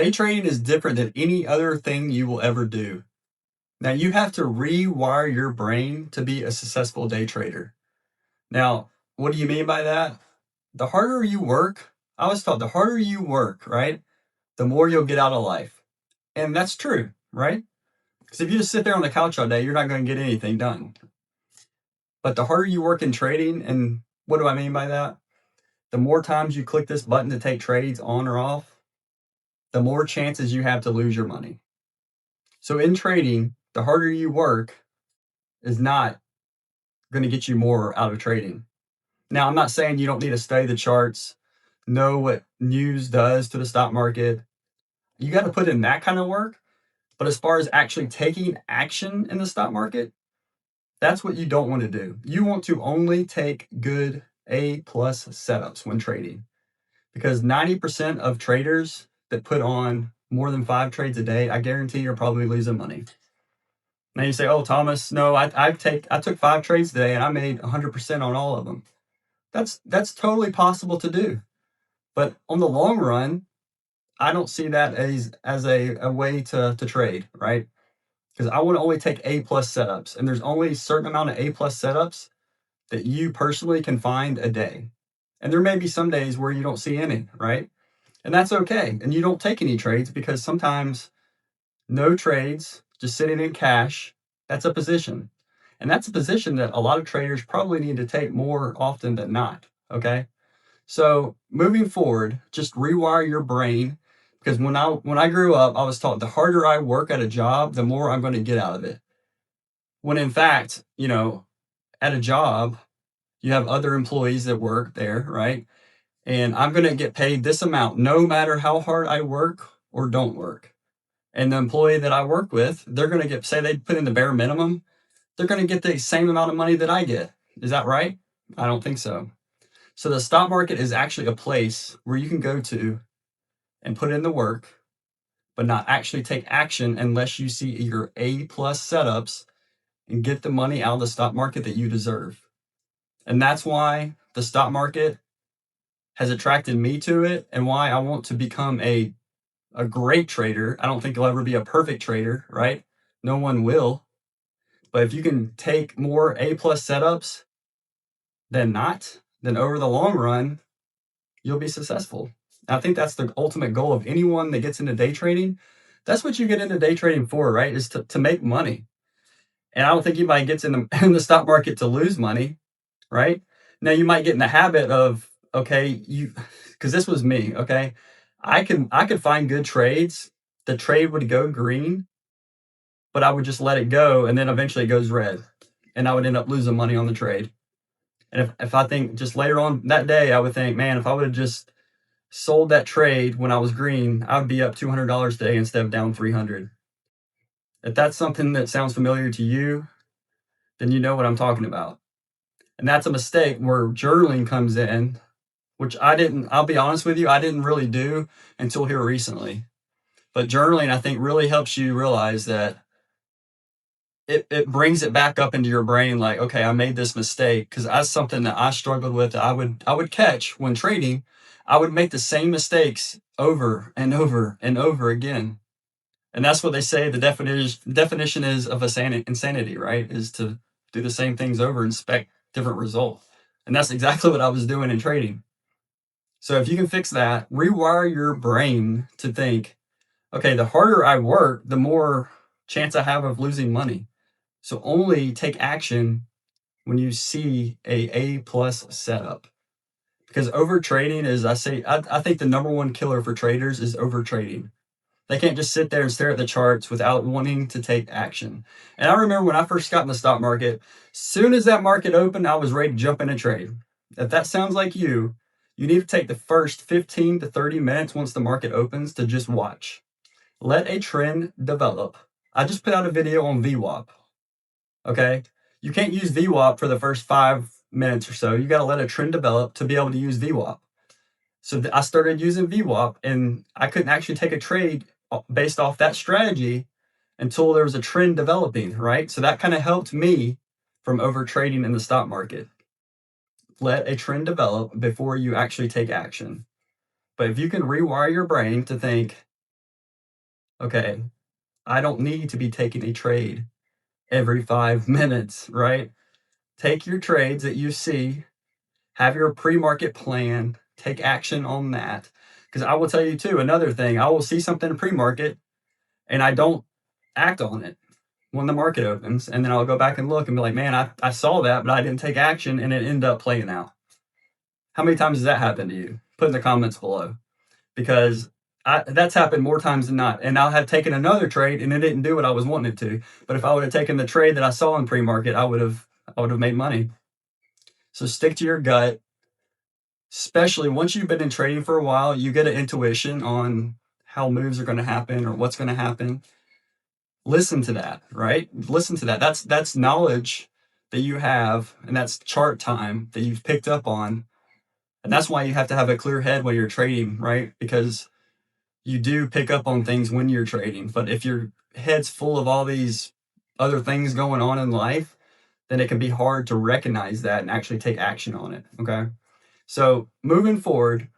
Day trading is different than any other thing you will ever do. Now, you have to rewire your brain to be a successful day trader. Now, what do you mean by that? The harder you work, I was taught the harder you work, right? The more you'll get out of life. And that's true, right? Because if you just sit there on the couch all day, you're not going to get anything done. But the harder you work in trading, and what do I mean by that? The more times you click this button to take trades on or off, the more chances you have to lose your money. So in trading, the harder you work is not going to get you more out of trading. Now, I'm not saying you don't need to study the charts, know what news does to the stock market. You got to put in that kind of work. But as far as actually taking action in the stock market, that's what you don't want to do. You want to only take good A+ setups when trading, because 90% of traders that put on more than 5 trades a day, I guarantee you're probably losing money. Now you say, "Oh, Thomas, no, I took 5 trades today and I made 100% on all of them." That's totally possible to do, but on the long run, I don't see that as a way to trade, right? Because I want to only take A+ setups, and there's only a certain amount of A+ setups that you personally can find a day, and there may be some days where you don't see any, right? And that's okay, and you don't take any trades, because sometimes no trades, just sitting in cash, that's a position. And that's a position that a lot of traders probably need to take more often than not, okay? So moving forward, just rewire your brain, because when I grew up, I was taught the harder I work at a job, the more I'm going to get out of it. When in fact, at a job, you have other employees that work there, right? And I'm going to get paid this amount no matter how hard I work or don't work. And the employee that I work with, they're going to get, say they put in the bare minimum, they're going to get the same amount of money that I get. Is that right? I don't think so. So the stock market is actually a place where you can go to and put in the work, but not actually take action unless you see your A+ setups and get the money out of the stock market that you deserve. And that's why the stock market has attracted me to it, and why I want to become a great trader. I don't think you'll ever be a perfect trader, right? No one will. But if you can take more A+ setups than not, then over the long run, you'll be successful. I think that's the ultimate goal of anyone that gets into day trading. That's what you get into day trading for, right? Is to make money. And I don't think anybody gets in the stock market to lose money, right? Now you might get in the habit of, okay, because this was me, okay? I could find good trades. The trade would go green, but I would just let it go, and then eventually it goes red, and I would end up losing money on the trade. And if I think just later on that day, I would think, man, if I would have just sold that trade when I was green, I would be up $200 today instead of down 300. If that's something that sounds familiar to you, then you know what I'm talking about. And that's a mistake where journaling comes in, which I'll be honest with you, I didn't really do until here recently. But journaling, I think, really helps you realize that it brings it back up into your brain, like, okay, I made this mistake, because that's something that I struggled with. That I would catch when trading. I would make the same mistakes over and over and over again. And that's what they say the definition is of insanity, right? Is to do the same things over and expect different results. And that's exactly what I was doing in trading. So if you can fix that, rewire your brain to think, okay, the harder I work, the more chance I have of losing money. So only take action when you see a A+ setup. Because over trading is, I think the number one killer for traders is over trading. They can't just sit there and stare at the charts without wanting to take action. And I remember when I first got in the stock market, soon as that market opened, I was ready to jump in a trade. If that sounds like you need to take the first 15 to 30 minutes once the market opens to just watch. Let a trend develop. I just put out a video on VWAP. Okay? You can't use VWAP for the first 5 minutes or so. You got to let a trend develop to be able to use VWAP. So I started using VWAP, and I couldn't actually take a trade based off that strategy until there was a trend developing, right? So that kind of helped me from over trading in the stock market. Let a trend develop before you actually take action. But if you can rewire your brain to think, Okay, I don't need to be taking a trade every 5 minutes, right? Take your trades that you see, have your pre-market plan, take action on that. Because I will tell you too, another thing, I will see something in pre-market and I don't act on it when the market opens. And then I'll go back and look and be like, man, I saw that, but I didn't take action and it ended up playing out. How many times has that happened to you? Put in the comments below. Because that's happened more times than not. And I'll have taken another trade and it didn't do what I was wanting it to. But if I would have taken the trade that I saw in pre-market, I would have made money. So stick to your gut. Especially once you've been in trading for a while, you get an intuition on how moves are going to happen or what's going to happen. Listen to that, right? Listen to that. That's knowledge that you have, and that's chart time that you've picked up on. And that's why you have to have a clear head when you're trading, right? Because you do pick up on things when you're trading. But if your head's full of all these other things going on in life, then it can be hard to recognize that and actually take action on it. Okay. So moving forward,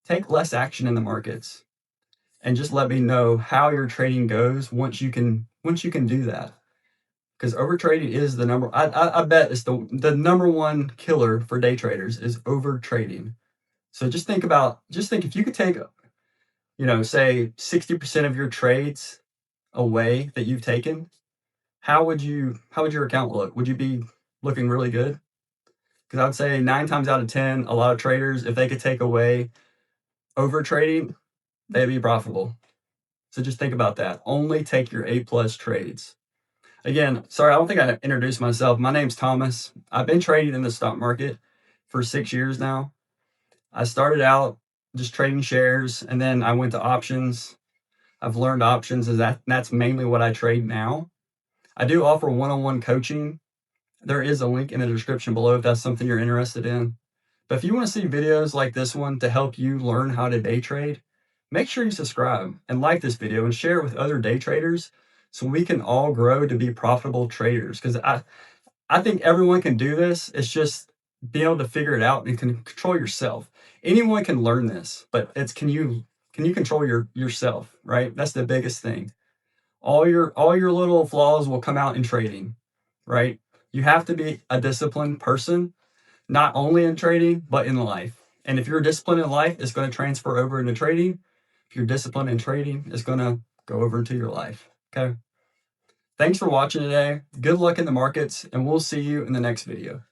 take less action in the markets and just let me know how your trading goes once you can do that. Because over trading is the number. I bet it's the number one killer for day traders is over trading. So just think if you could take, say 60% of your trades away that you've taken, how would your account look? Would you be looking really good? Because I would say 9 times out of 10, a lot of traders, if they could take away over trading, they'd be profitable. So just think about that. Only take your A+ trades. Again, sorry, I don't think I introduced myself. My name's Thomas. I've been trading in the stock market for 6 years now. I started out just trading shares and then I went to options. I've learned options as that's mainly what I trade now. I do offer one-on-one coaching. There is a link in the description below if that's something you're interested in. But if you want to see videos like this one to help you learn how to day trade, make sure you subscribe and like this video and share it with other day traders so we can all grow to be profitable traders. Because I think everyone can do this. It's just being able to figure it out and can control yourself. Anyone can learn this, but it's can you control yourself, right? That's the biggest thing. All your little flaws will come out in trading, right? You have to be a disciplined person, not only in trading, but in life. And if you're disciplined in life, it's going to transfer over into trading. If you're disciplined in trading, it's going to go over into your life. Okay. Thanks for watching today. Good luck in the markets, and we'll see you in the next video.